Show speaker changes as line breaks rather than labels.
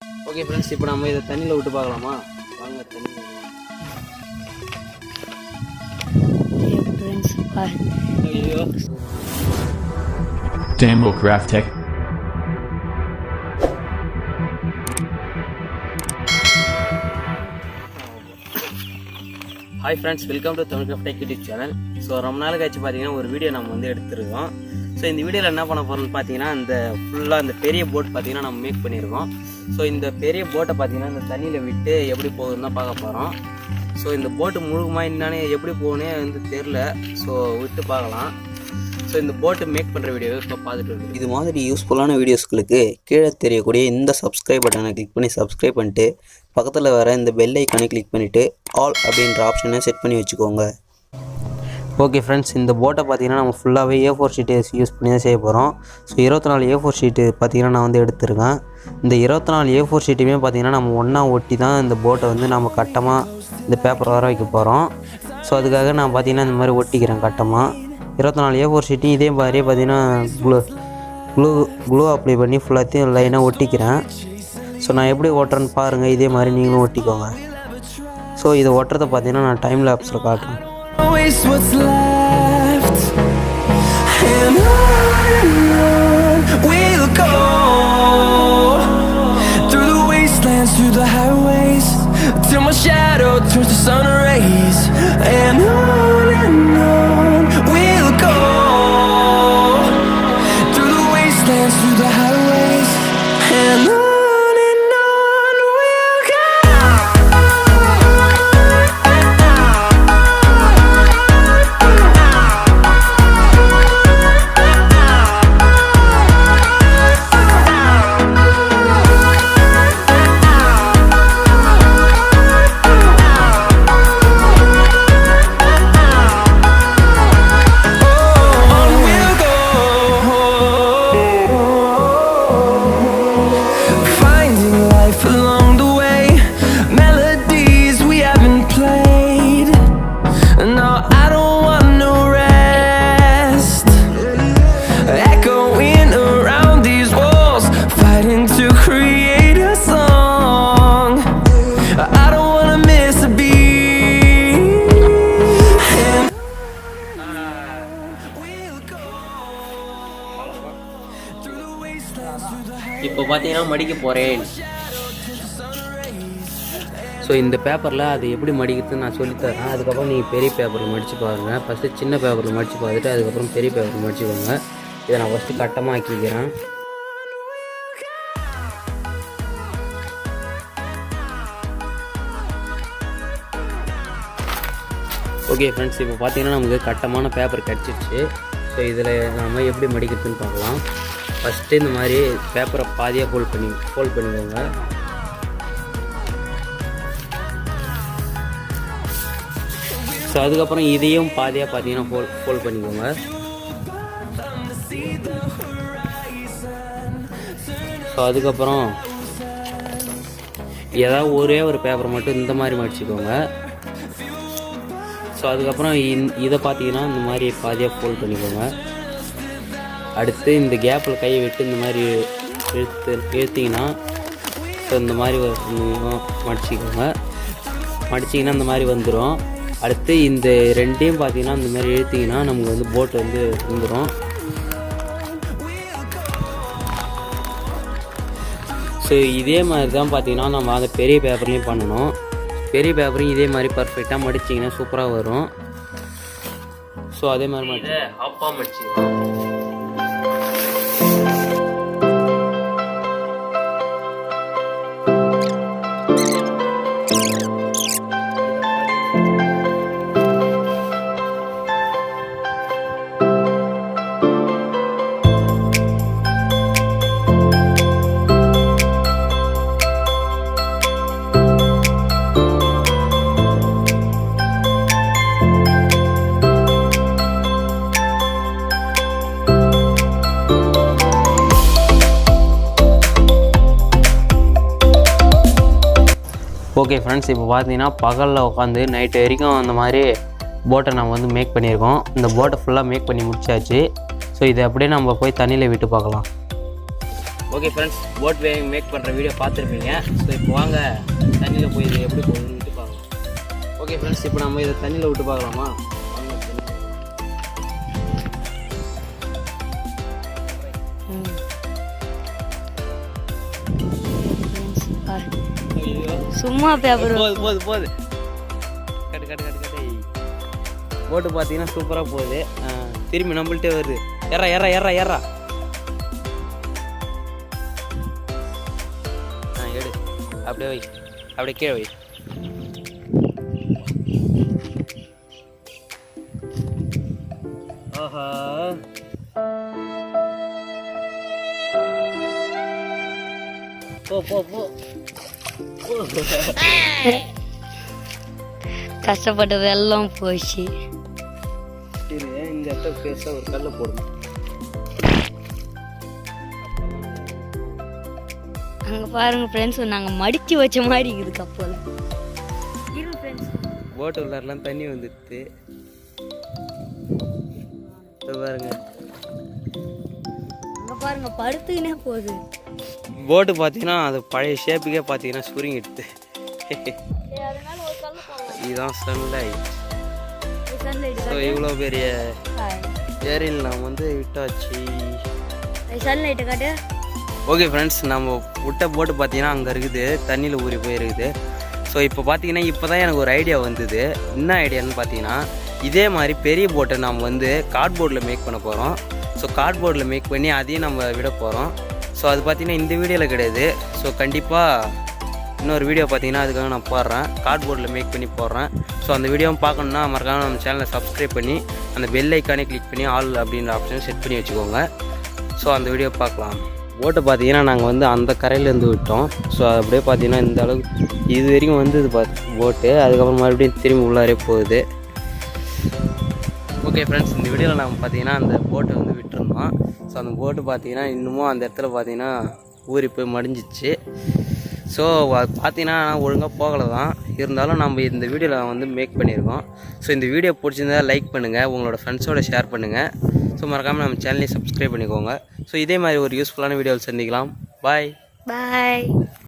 Okay friends, இப்போ நம்ம இதை தண்ணியில் விட்டு பார்க்கலாமா? வாங்க தண்ணி. ஐயோ
Demo craftech.
Hi friends, welcome to Tamil craftech YouTube channel. So ரொம்ப நாள் கழிச்சு பார்த்தீங்கன்னா ஒரு வீடியோ நம்ம வந்து எடுத்துருக்கோம். ஸோ இந்த வீடியோவில் என்ன பண்ண போகிறோம்னு பார்த்தீங்கன்னா, இந்த ஃபுல்லாக இந்த பெரிய போட் பார்த்தீங்கன்னா நம்ம மேக் பண்ணியிருக்கோம். ஸோ இந்த பெரிய போட்டை பார்த்தீங்கன்னா இந்த தண்ணியில் விட்டு எப்படி போகுதுன்னு தான் பார்க்க போகிறோம். ஸோ இந்த போட்டு முழுகுமா என்னன்னு எப்படி போகணுன்னே வந்து தெரில. ஸோ விட்டு பார்க்கலாம். ஸோ இந்த போட்டு மேக் பண்ணுற வீடியோவை இப்போ பார்த்துட்டு இருக்கு. இது மாதிரி யூஸ்ஃபுல்லான வீடியோஸ்களுக்கு கீழே தெரியக்கூடிய இந்த சப்ஸ்கிரைப் பட்டனை கிளிக் பண்ணி சப்ஸ்கிரைப் பண்ணிட்டு பக்கத்தில் வர இந்த பெல் ஐக்கானை கிளிக் பண்ணிவிட்டு ஆல் அப்படின்ற ஆப்ஷனை செட் பண்ணி வச்சுக்கோங்க. ஓகே ஃப்ரெண்ட்ஸ், இந்த போட்டை பார்த்தீங்கன்னா நம்ம ஃபுல்லாகவே A4 ஷீட்டு யூஸ் பண்ணி தான் செய்ய போகிறோம். ஸோ 24 A4 ஷீட்டு பார்த்தீங்கன்னா நான் வந்து எடுத்துருக்கேன். இந்த 24 A4 ஷீட்டுமே பார்த்தீங்கன்னா நம்ம ஒன்றா ஒட்டி தான் இந்த போட்டை வந்து நம்ம கட்டமாக இந்த பேப்பர் வர வைக்க போகிறோம். ஸோ அதுக்காக நான் பார்த்தீங்கன்னா இந்த மாதிரி ஒட்டிக்கிறேன் கட்டமாக. 24 A4 ஷீட்டு இதே மாதிரியே பார்த்தீங்கன்னா க்ளூ அப்ளை பண்ணி ஃபுல்லாத்தையும் லைனாக ஒட்டிக்கிறேன். ஸோ நான் எப்படி ஓட்டுறேன்னு பாருங்கள், இதே மாதிரி நீங்களும் ஒட்டிக்கோங்க. ஸோ இதை ஒட்டுறதை பார்த்தீங்கன்னா நான் டைம் லேப்ஸில் காட்டுறேன்.
What's left, and on we'll go, through the wastelands, through the highways, till my shadow turns to sun rays, and on we'll go, through the wastelands, through the highways, and on.
இப்போ பார்த்தீங்கன்னா மடிக்க போகிறேன். So இந்த பேப்பரில் அது எப்படி மடிக்கிறதுன்னு நான் சொல்லித்தரேன். அதுக்கப்புறம் நீங்கள் பெரிய பேப்பரில் மடித்து பாருங்கள். ஃபஸ்ட்டு சின்ன பேப்பரில் மடித்து பார்த்துட்டு அதுக்கப்புறம் பெரிய பேப்பரில் மடிச்சுக்கோங்க. இதை நான் ஃபஸ்ட்டு கட்டமாக ஆக்கிக்கிறேன். ஓகே ஃப்ரெண்ட்ஸ், இப்போ பார்த்தீங்கன்னா நமக்கு கட்டமான பேப்பர் கிடச்சிருச்சு. ஸோ இதில் நம்ம எப்படி மடிக்கிறதுன்னு பார்க்கலாம். ஃபஸ்ட்டு இந்த மாதிரி பேப்பரை பாதியாக ஃபோல்ட் பண்ணிக்கோங்க. ஸோ அதுக்கப்புறம் இதையும் பாதியாக பார்த்தீங்கன்னா ஃபோல்ட் பண்ணிக்கோங்க. ஸோ அதுக்கப்புறம் ஏதாவது ஒரே ஒரு பேப்பரை மட்டும் இந்த மாதிரி மடிச்சுக்கோங்க. ஸோ அதுக்கப்புறம் இதை பார்த்தீங்கன்னா இந்த மாதிரி பாதியாக ஃபோல்ட் பண்ணிக்கோங்க. அடுத்து இந்த கேப்பில் கையை விட்டு இந்த மாதிரி இழுத்திங்கன்னா ஸோ இந்த மாதிரி மடிச்சிங்கன்னா இந்த மாதிரி வந்துடும். அடுத்து இந்த ரெண்டையும் பார்த்தீங்கன்னா இந்த மாதிரி இழுத்திங்கன்னா நமக்கு வந்து போட் வந்து வந்துடும். ஸோ இதே மாதிரி தான் பார்த்தீங்கன்னா நம்ம அந்த பெரிய பேப்பர்லேயும் பண்ணணும். பெரிய பேப்பரையும் இதே மாதிரி பர்ஃபெக்டாக மடிச்சிங்கன்னா சூப்பராக வரும். ஸோ அதே மாதிரி ஹாப்பாக மடிச்சிக்கலாம். ஓகே ஃப்ரெண்ட்ஸ், இப்போ பார்த்தீங்கன்னா பகலில் உட்காந்து நைட்டு வரைக்கும் அந்த மாதிரி போட்டை நம்ம வந்து மேக் பண்ணியிருக்கோம். இந்த போட்டை ஃபுல்லாக மேக் பண்ணி முடிச்சாச்சு. ஸோ இதை அப்படியே நம்ம போய் தண்ணியில் விட்டு பார்க்கலாம். ஓகே ஃப்ரெண்ட்ஸ், போட் மேக் பண்ணுற வீடியோ பார்த்துருப்பீங்க. ஸோ இப்போ வாங்க தண்ணியில் போய் இது எப்படி போகுதுன்னு பார்க்கலாம். ஓகே ஃப்ரெண்ட்ஸ், இப்போ நம்ம இதை தண்ணியில் விட்டு பார்க்கலாமா?
சும்மா பேப்பர்
போகுது கட்டு போட்டு பார்த்தீங்கன்னா சூப்பராக போகுது. திரும்பி நம்மள்ட்டே வருது. ஏறா எடு, அப்படியே வை, அப்படியே கீழே வை. ஆஹா, போ
கஷ்டப்பட்ட வெள்ளம் போச்சு.
சரி, இந்த இடத்துல பேச ஒரு கல்லை போடணும்.
அங்கே பாருங்க ஃப்ரெண்ட்ஸ், நாங்கள் மடித்து வச்ச மாதிரி இருக்குது கப்பல்.
போட்டு உள்ளாரெலாம் தண்ணி வந்துடுது பாருங்க.
அங்கே பாருங்க படுத்துக்கினே போகுது.
போட்டு பார்த்தீங்கன்னா அது பழைய ஷேப்புக்கே பார்த்தீங்கன்னா சுருங்கிடுது. இதுதான் சன்லைட். ஸோ இவ்வளோ பெரிய ஏரியில் நாம் வந்து விட்டாச்சு.
சன்லைட்டை காட்டு.
ஓகே ஃப்ரெண்ட்ஸ், நம்ம விட்ட போட்டு பார்த்தீங்கன்னா அங்கே இருக்குது, தண்ணியில் ஊறி போயிருக்குது. ஸோ இப்போ பார்த்தீங்கன்னா இப்போ தான் எனக்கு ஒரு ஐடியா வந்தது. என்ன ஐடியான்னு பார்த்தீங்கன்னா, இதே மாதிரி பெரிய போட்டை நம்ம வந்து கார்ட்போர்டில் மேக் பண்ண போகிறோம். ஸோ கார்ட்போர்டில் மேக் பண்ணி அதையும் நம்ம விட போகிறோம். ஸோ அது பார்த்தீங்கன்னா இந்த வீடியோவில் கிடையாது. ஸோ கண்டிப்பாக இன்னொரு வீடியோ பார்த்தீங்கன்னா அதுக்காக நான் போடுறேன், கார்ட்போர்டில் மேக் பண்ணி போடுறேன். ஸோ அந்த வீடியோவும் பார்க்கணுன்னா மறக்காம நம்ம சேனலை சப்ஸ்கிரைப் பண்ணி அந்த பெல் ஐக்கானே கிளிக் பண்ணி ஆல் அப்படின்ற ஆப்ஷனை செட் பண்ணி வச்சுக்கோங்க. ஸோ அந்த வீடியோ பார்க்கலாம். போட்டை பார்த்தீங்கன்னா நாங்கள் வந்து அந்த கரையிலேருந்து விட்டோம். ஸோ அப்படியே பார்த்தீங்கன்னா இந்த அளவுக்கு இது வரைக்கும் வந்து இது போட்டு அதுக்கப்புறம் மறுபடியும் திரும்பி உள்ளாரே போகுது. ஓகே ஃப்ரெண்ட்ஸ், இந்த வீடியோவில் நம்ம பார்த்தீங்கன்னா அந்த போட்டை வந்து விட்டுருந்தோம். ஸோ அந்த போட்டு பார்த்தீங்கன்னா இன்னமும் அந்த இடத்துல பார்த்தீங்கன்னா ஊறி போய் மடிஞ்சிச்சு. ஸோ அது பார்த்தீங்கன்னா ஒழுங்காக போகலை தான், இருந்தாலும் நம்ம இந்த வீடியோவில் வந்து மேக் பண்ணியிருக்கோம். ஸோ இந்த வீடியோ பிடிச்சிருந்தா லைக் பண்ணுங்கள், உங்களோட ஃப்ரெண்ட்ஸோட ஷேர் பண்ணுங்கள். ஸோ மறக்காமல் நம்ம சேனலையும் சப்ஸ்கிரைப் பண்ணிக்கோங்க. ஸோ இதே மாதிரி ஒரு யூஸ்ஃபுல்லான வீடியோவில் சந்திக்கலாம். பாய்.